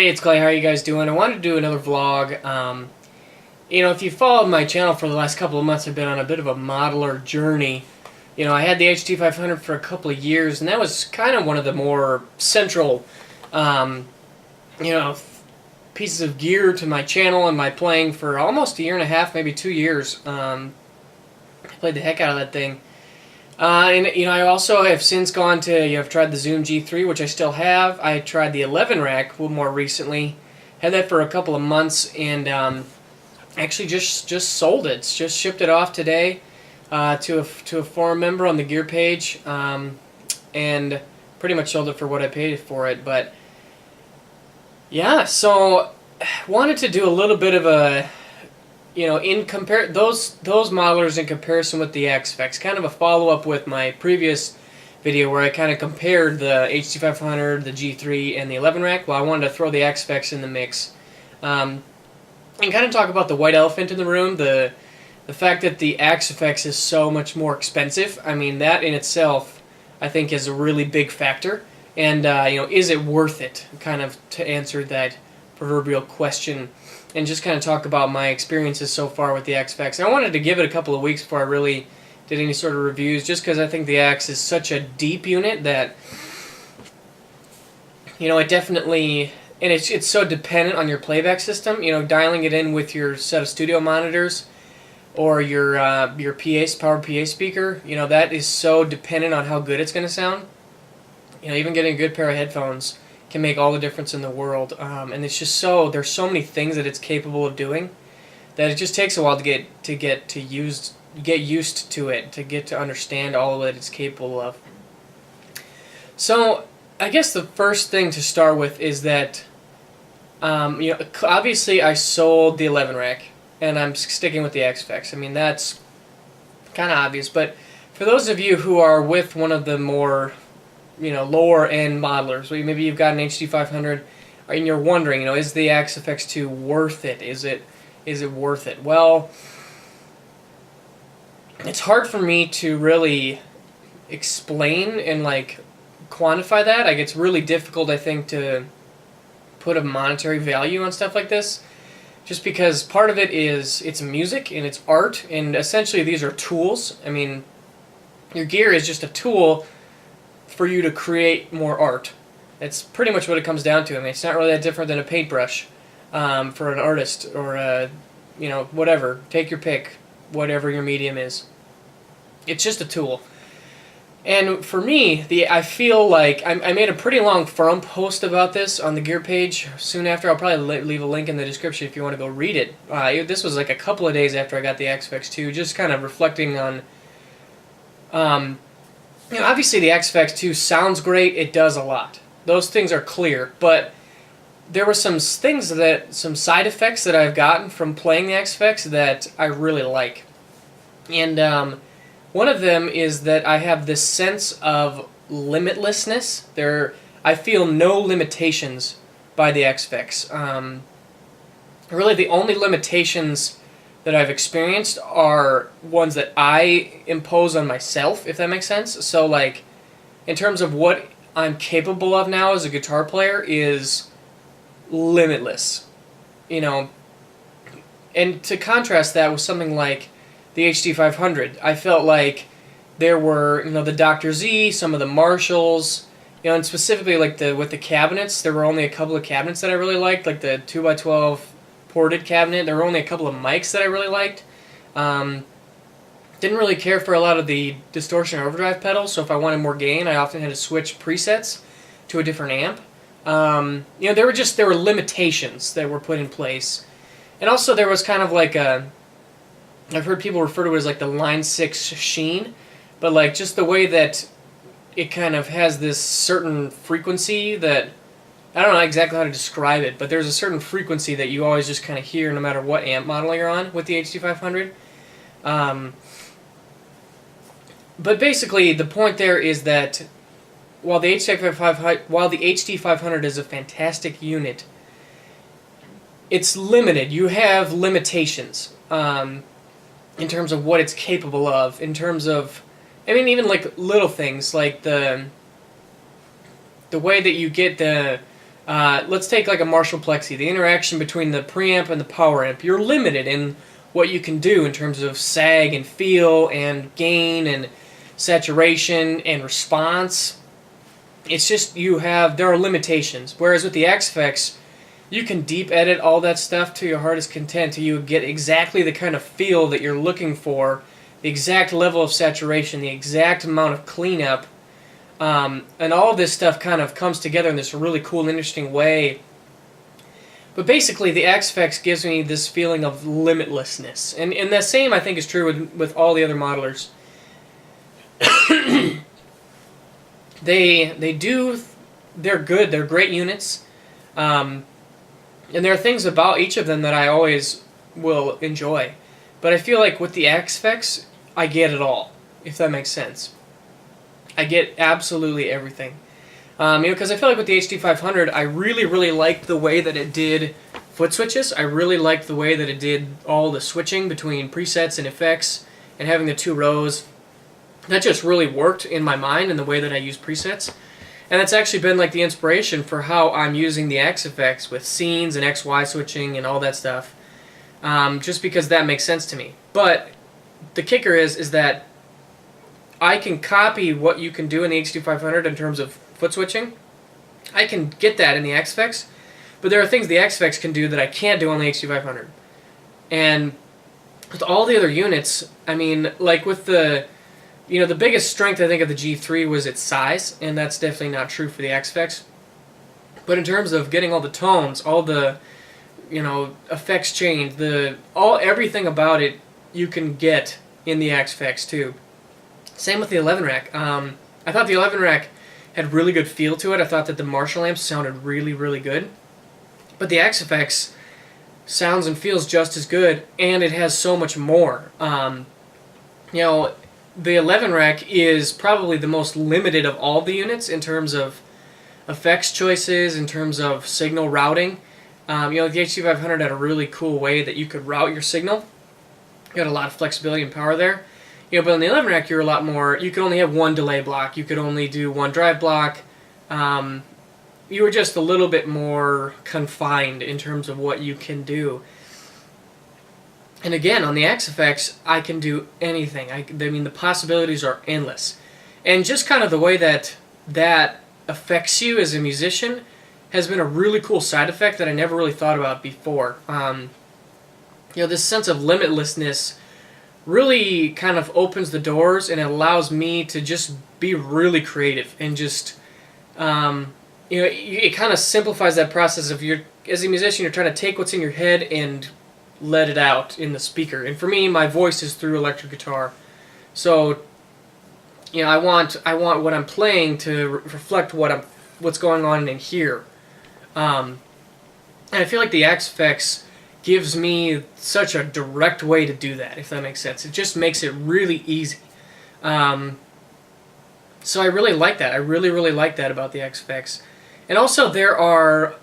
Hey, it's Clay. How are you guys doing? I wanted to do another vlog. If you followed my channel for the last couple of months, I've been on a bit of a modeler journey. I had the HD500 for a couple of years, and that was kind of one of the more central, you know, pieces of gear to my channel and my playing for almost a year and a half, maybe 2 years. I played the heck out of that thing. I also have since gone to, I've tried the Zoom G3, which I still have. I tried the 11 rack more recently. Had that for a couple of months, and actually just sold it. Just shipped it off today to a forum member on the gear page, and pretty much sold it for what I paid for it. But yeah, so wanted to do a little bit of a in compare those modelers in comparison with the XFX, kind of a follow-up with my previous video where I kind of compared the HD500, the G3, and the 11 rack. Well, I wanted to throw the XFX in the mix, and kind of talk about the white elephant in the room, the fact that the XFX is so much more expensive. I mean, that in itself, I think, is a really big factor. And is it worth it? Kind of to answer that proverbial question, and just kind of talk about my experiences so far with the XFX. I wanted to give it a couple of weeks before I really did any sort of reviews, just because I think the X is such a deep unit that, it definitely, and it's so dependent on your playback system. Dialing it in with your set of studio monitors or your power PA speaker, that is so dependent on how good it's going to sound. Even getting a good pair of headphones can make all the difference in the world, and it's just there's so many things that it's capable of doing that it just takes a while to get used to it, to get to understand all that it's capable of. So I guess the first thing to start with is that obviously I sold the 11 rack and I'm sticking with the XFX. I mean, that's kind of obvious, but for those of you who are with one of the more lower end modelers, maybe you've got an HD500 and you're wondering, is the XFX2 worth it? Is it worth it? Well, it's hard for me to really explain and quantify that. It's really difficult, I think, to put a monetary value on stuff like this, just because part of it is it's music and it's art, and essentially these are tools. I mean, your gear is just a tool for you to create more art. That's pretty much what it comes down to. I mean, it's not really that different than a paintbrush for an artist, or whatever. Take your pick, whatever your medium is. It's just a tool. And for me, I feel like I made a pretty long forum post about this on the gear page soon after. I'll probably leave a link in the description if you want to go read it. This was a couple of days after I got the XFX2, just kind of reflecting on obviously the XFX2 sounds great, it does a lot. Those things are clear, but there were some side effects that I've gotten from playing the XFX that I really like. And one of them is that I have this sense of limitlessness. I feel no limitations by the XFX. Really the only limitations that I've experienced are ones that I impose on myself, if that makes sense. So, in terms of what I'm capable of now as a guitar player is limitless, And to contrast that with something like the HD500, I felt like there were, the Dr. Z, some of the Marshalls, and specifically with the cabinets, there were only a couple of cabinets that I really liked, like the 2x12 ported cabinet. There were only a couple of mics that I really liked. Didn't really care for a lot of the distortion or overdrive pedals, so if I wanted more gain, I often had to switch presets to a different amp. There were limitations that were put in place. And also there was kind of I've heard people refer to it as the Line 6 sheen, but just the way that it kind of has this certain frequency that, I don't know exactly how to describe it, but there's a certain frequency that you always just kind of hear no matter what amp model you're on with the HD500. But basically, the point there is that while the HD500 is a fantastic unit, it's limited. You have limitations in terms of what it's capable of, in terms of, even little things like the way that you get Let's take like a Marshall Plexi, the interaction between the preamp and the power amp. You're limited in what you can do in terms of sag and feel and gain and saturation and response. It's just there are limitations. Whereas with the X-Effects, you can deep edit all that stuff to your heart's content till you get exactly the kind of feel that you're looking for, the exact level of saturation, the exact amount of cleanup, and all of this stuff kind of comes together in this really cool, interesting way. But basically, the X-Effects gives me this feeling of limitlessness. And the same, I think, is true with all the other modelers. They're good, they're great units. And there are things about each of them that I always will enjoy. But I feel like with the X-Effects, I get it all, if that makes sense. I get absolutely everything. Because I feel like with the HD500, I really, really liked the way that it did foot switches. I really liked the way that it did all the switching between presets and effects and having the 2 rows. That just really worked in my mind and the way that I use presets. And that's actually been like the inspiration for how I'm using the X-Effects with scenes and XY switching and all that stuff. Just because that makes sense to me. But the kicker is that I can copy what you can do in the HD500 in terms of foot switching. I can get that in the X-Effects, but there are things the X-Effects can do that I can't do on the HD500. And with all the other units, I mean, like with the biggest strength I think of the G3 was its size, and that's definitely not true for the X-Effects. But in terms of getting all the tones, all the effects change, everything about it you can get in the X-Effects too. Same with the 11 rack. I thought the 11 rack had really good feel to it. I thought that the Marshall amps sounded really, really good. But the X-Effects sounds and feels just as good, and it has so much more. The 11 rack is probably the most limited of all the units in terms of effects choices, in terms of signal routing. The HD500 had a really cool way that you could route your signal. You had a lot of flexibility and power there. But on the 11 rack, you're a lot more. You could only have one delay block. You could only do one drive block. You were just a little bit more confined in terms of what you can do. And again, on the X-Effects, I can do anything. I mean, the possibilities are endless. And just kind of the way that affects you as a musician has been a really cool side effect that I never really thought about before. This sense of limitlessness really kind of opens the doors, and it allows me to just be really creative and just, it kind of simplifies that process of as a musician, you're trying to take what's in your head and let it out in the speaker. And for me, my voice is through electric guitar. So, I want what I'm playing to reflect what's going on in here. And I feel like the X-Effects gives me such a direct way to do that, if that makes sense. It just makes it really easy. So I really like that. I really, really like that about the X-Effects. And also there are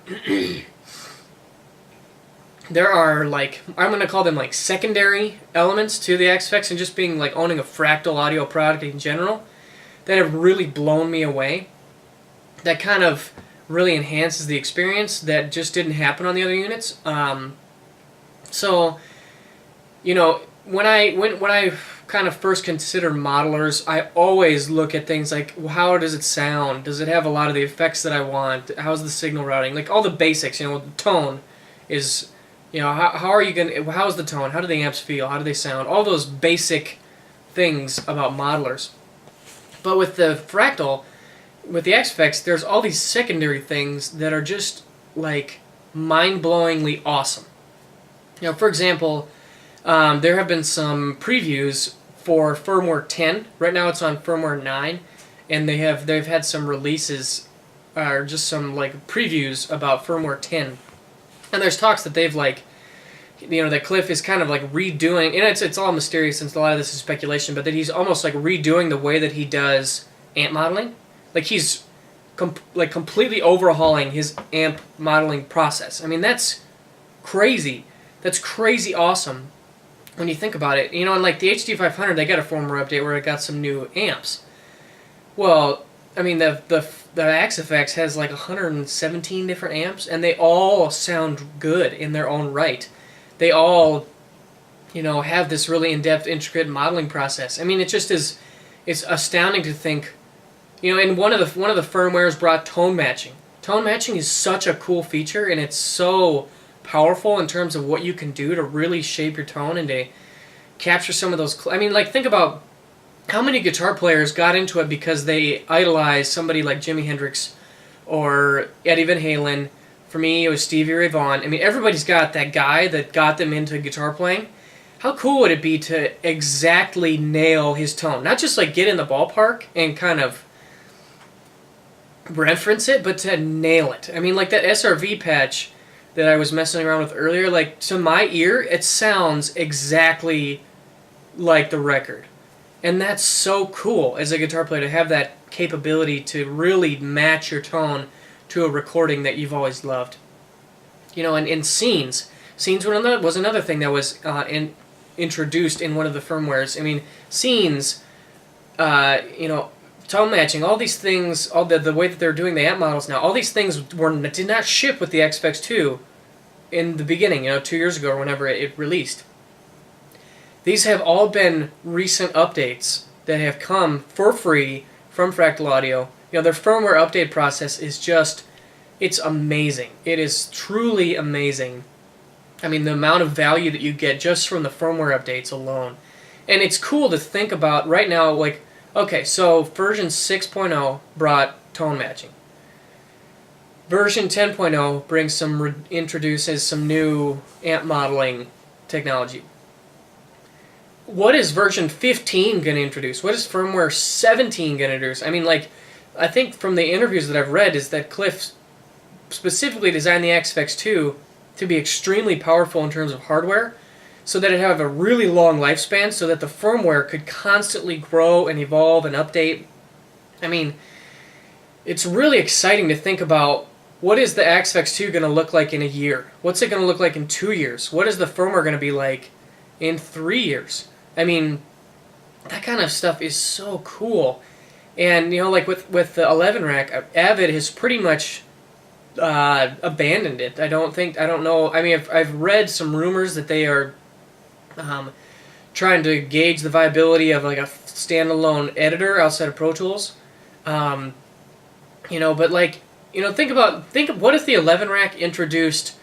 like, I'm going to call them like secondary elements to the X-Effects, and just being like owning a fractal audio product in general that have really blown me away. That kind of really enhances the experience that just didn't happen on the other units. So, when I kind of first consider modelers, I always look at things like, how does it sound? Does it have a lot of the effects that I want? How's the signal routing? Like all the basics, the tone is, how's the tone? How do the amps feel? How do they sound? All those basic things about modelers. But with the fractal, with the X-Effects, there's all these secondary things that are just like mind-blowingly awesome. For example, there have been some previews for firmware 10. Right now it's on firmware 9, and they've had some releases, or just some like previews about firmware 10. And there's talks that they've that Cliff is kind of like redoing, and it's all mysterious since a lot of this is speculation, but that he's almost like redoing the way that he does amp modeling. Like he's completely overhauling his amp modeling process. I mean, that's crazy. That's crazy awesome when you think about it. And like the HD500, they got a firmware update where it got some new amps. Well, I mean, the Axe-Fx has like 117 different amps, and they all sound good in their own right. They all, have this really in-depth, intricate modeling process. I mean, it just is, it's astounding to think, and one of the firmwares brought tone matching. Tone matching is such a cool feature, and it's so powerful in terms of what you can do to really shape your tone and to capture some of those. I mean, like, think about how many guitar players got into it because they idolized somebody like Jimi Hendrix or Eddie Van Halen. For me, it was Stevie Ray Vaughan. I mean, everybody's got that guy that got them into guitar playing. How cool would it be to exactly nail his tone? Not just like get in the ballpark and kind of reference it, but to nail it. I mean, like that SRV patch that I was messing around with earlier, like, to my ear, it sounds exactly like the record. And that's so cool as a guitar player to have that capability to really match your tone to a recording that you've always loved. And scenes. Scenes was another thing that was introduced in one of the firmwares. I mean, scenes, tone matching, all these things, all the way that they're doing the amp models now, all these things did not ship with the Axe-Fx 2 in the beginning, 2 years ago or whenever it released. These have all been recent updates that have come for free from Fractal Audio. Their firmware update process is just, it's amazing. It is truly amazing. I mean, the amount of value that you get just from the firmware updates alone. And it's cool to think about right now, like, okay, so version 6.0 brought tone matching. Version 10.0 introduces some new amp modeling technology. What is version 15 going to introduce? What is firmware 17 going to introduce? I mean, like, I think from the interviews that I've read is that Cliff specifically designed the Axe-Fx 2 to be extremely powerful in terms of hardware, so that it have a really long lifespan, so that the firmware could constantly grow and evolve and update. I mean, it's really exciting to think about, what is the Axe-Fx 2 going to look like in a year? What's it going to look like in 2 years? What is the firmware going to be like in 3 years? I mean, that kind of stuff is so cool. And, like with the 11 rack, Avid has pretty much abandoned it. I don't know. I mean, I've read some rumors that they are trying to gauge the viability of like a standalone editor outside of Pro Tools. But like, think what if the 11 rack introduced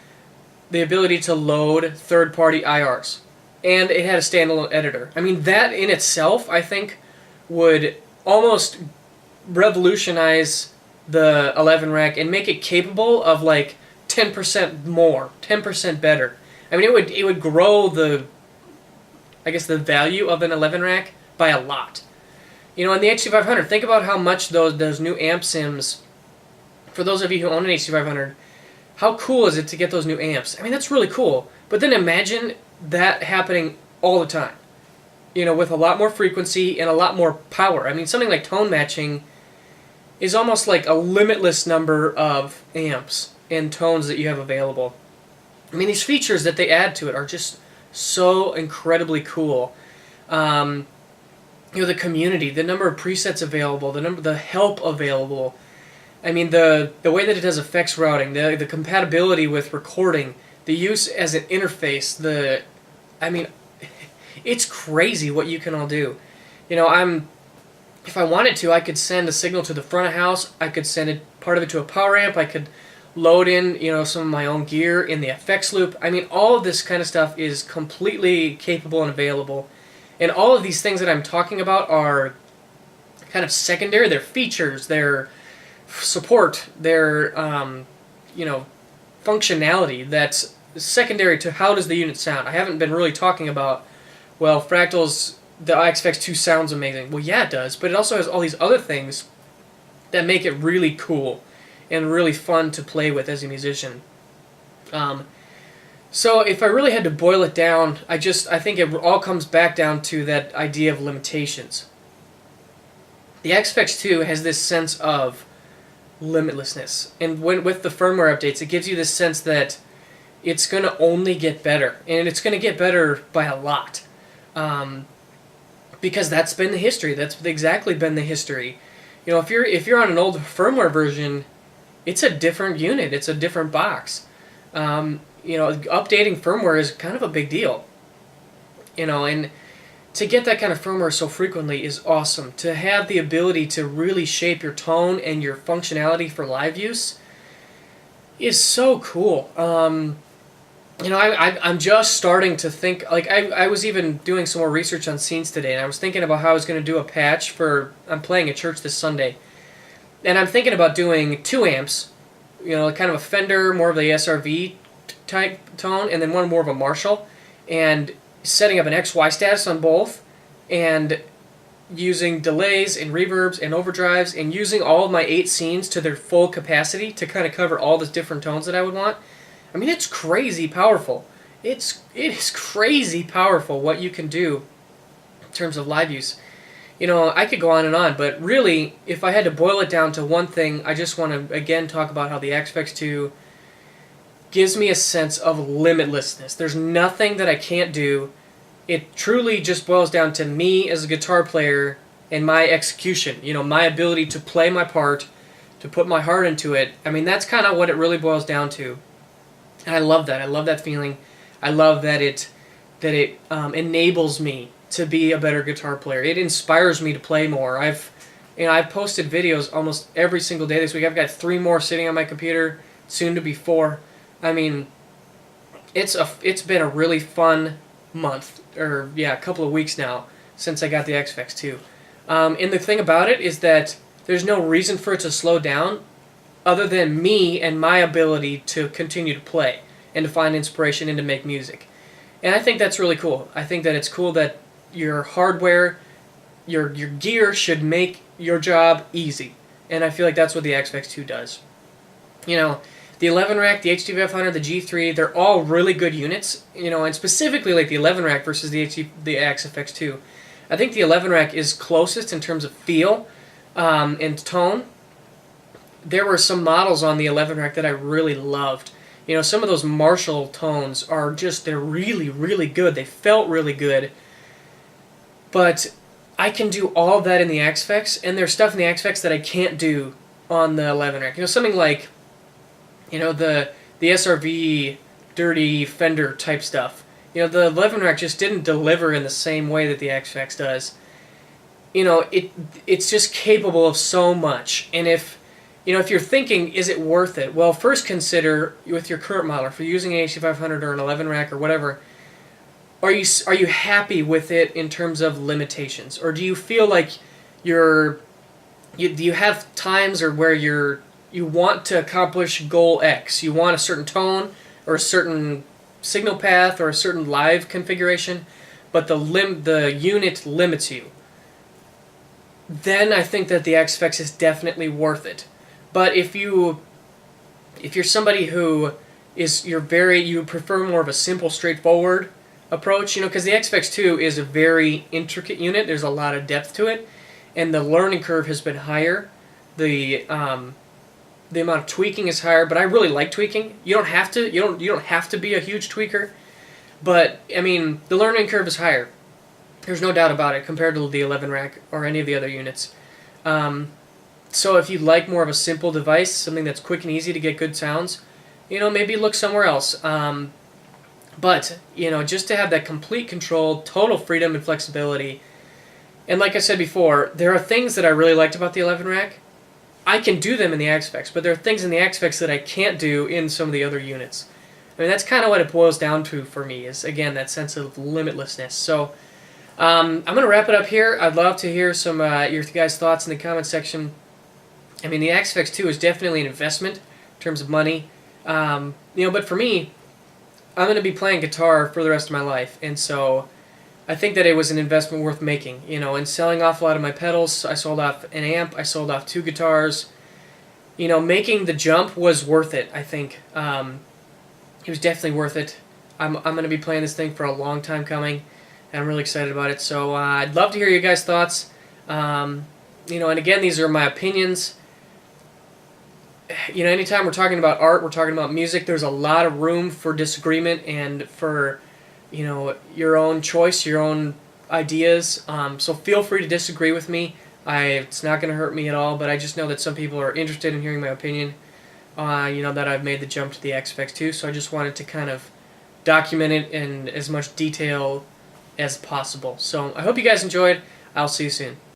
the ability to load third-party IRs, and it had a standalone editor. I mean, that in itself, I think, would almost revolutionize the 11 rack and make it capable of like 10% more, 10% better. I mean, it would grow the value of an 11 rack by a lot. In the HD500, think about how much those new amp sims, for those of you who own an HD500, how cool is it to get those new amps? I mean, that's really cool. But then imagine that happening all the time, with a lot more frequency and a lot more power. I mean, something like tone matching is almost like a limitless number of amps and tones that you have available. I mean, these features that they add to it are just so incredibly cool. The community, the number of presets available, the help available. I mean, the way that it does effects routing, the compatibility with recording, the use as an interface, it's crazy what you can all do. If I wanted to, I could send a signal to the front of house, I could send part of it to a power amp, I could load in, some of my own gear in the effects loop. I mean, all of this kind of stuff is completely capable and available. And all of these things that I'm talking about are kind of secondary. They're features, they're support, they're, functionality that's secondary to how does the unit sound. I haven't been really talking about, well, Fractal's, the Axe-Fx 2 sounds amazing. Well, yeah, it does, but it also has all these other things that make it really cool and really fun to play with as a musician. So if I really had to boil it down, I think it all comes back down to that idea of limitations. The Axe-Fx 2 has this sense of limitlessness, and with the firmware updates, it gives you this sense that it's going to only get better, and it's going to get better by a lot, because that's been the history. That's exactly been the history. You know, if you're on an old firmware version, it's a different unit. It's a different box. You know, updating firmware is kind of a big deal. You know, and to get that kind of firmware so frequently is awesome. To have the ability to really shape your tone and your functionality for live use is so cool. You know, I'm just starting to think, like, I was even doing some more research on scenes today, and I was thinking about how I was going to do a patch for, I'm playing at church this Sunday, and I'm thinking about doing 2 amps, you know, kind of a Fender, more of the SRV type tone, and then one more of a Marshall, and setting up an XY status on both, and using delays and reverbs and overdrives, and using all of my 8 scenes to their full capacity to kind of cover all the different tones that I would want. I mean, it's crazy powerful. It is crazy powerful what you can do in terms of live use. You know, I could go on, but really, if I had to boil it down to one thing, I just want to, again, talk about how the XFX 2 gives me a sense of limitlessness. There's nothing that I can't do. It truly just boils down to me as a guitar player and my execution. You know, my ability to play my part, to put my heart into it. I mean, that's kind of what it really boils down to. And I love that. I love that feeling. I love that it enables me to be a better guitar player. It inspires me to play more. I've posted videos almost every single day this week. I've got 3 more sitting on my computer, soon to be 4. I mean, it's been a really fun month, or yeah, a couple of weeks now since I got the XFX 2. And the thing about it is that there's no reason for it to slow down, other than me and my ability to continue to play and to find inspiration and to make music. And I think that's really cool. I think that it's cool that your hardware, your gear should make your job easy. And I feel like that's what the XFX 2 does. You know, the 11 rack, the HD500, the G3, they're all really good units, you know, and specifically like the 11 rack versus the XFX 2. I think the 11 rack is closest in terms of feel and tone. There were some models on the 11 rack that I really loved. You know, some of those Marshall tones are just, they're really, really good. They felt really good. But I can do all of that in the XFX, and there's stuff in the XFX that I can't do on the 11 rack. You know, something like, you know, the SRV dirty Fender type stuff. You know, the 11 rack just didn't deliver in the same way that the XFX does. You know, it's just capable of so much. And if you're thinking, is it worth it? Well, first consider with your current model, if you're using an HD500 or an 11 rack or whatever, are you happy with it in terms of limitations, or do you feel like do you have times or where you want to accomplish goal X, you want a certain tone or a certain signal path or a certain live configuration, but the unit limits you? Then I think that the XFX is definitely worth it. But if you're somebody who you prefer more of a simple, straightforward approach, you know, because the XFX 2 is a very intricate unit. There's a lot of depth to it, and the learning curve has been higher. The amount of tweaking is higher, but I really like tweaking. You don't have to. You don't have to be a huge tweaker, but I mean, the learning curve is higher. There's no doubt about it compared to the 11 rack or any of the other units. So if you like more of a simple device, something that's quick and easy to get good sounds, you know, maybe look somewhere else. But, you know, just to have that complete control, total freedom and flexibility. And like I said before, there are things that I really liked about the 11 rack. I can do them in the XFX, but there are things in the XFX that I can't do in some of the other units. I mean, that's kind of what it boils down to for me, is, again, that sense of limitlessness. So I'm going to wrap it up here. I'd love to hear some your guys' thoughts in the comment section. I mean, the XFX 2 is definitely an investment in terms of money. You know, but for me, I'm going to be playing guitar for the rest of my life, and so I think that it was an investment worth making. You know, and selling off a lot of my pedals, I sold off an amp, I sold off 2 guitars. You know, making the jump was worth it, I think. It was definitely worth it. I'm going to be playing this thing for a long time coming, and I'm really excited about it. So I'd love to hear your guys' thoughts. You know, and again, these are my opinions. You know, anytime we're talking about art, we're talking about music, there's a lot of room for disagreement and for, you know, your own choice, your own ideas. So feel free to disagree with me. It's not going to hurt me at all, but I just know that some people are interested in hearing my opinion. That I've made the jump to the XFX2, so I just wanted to kind of document it in as much detail as possible. So I hope you guys enjoyed. I'll see you soon.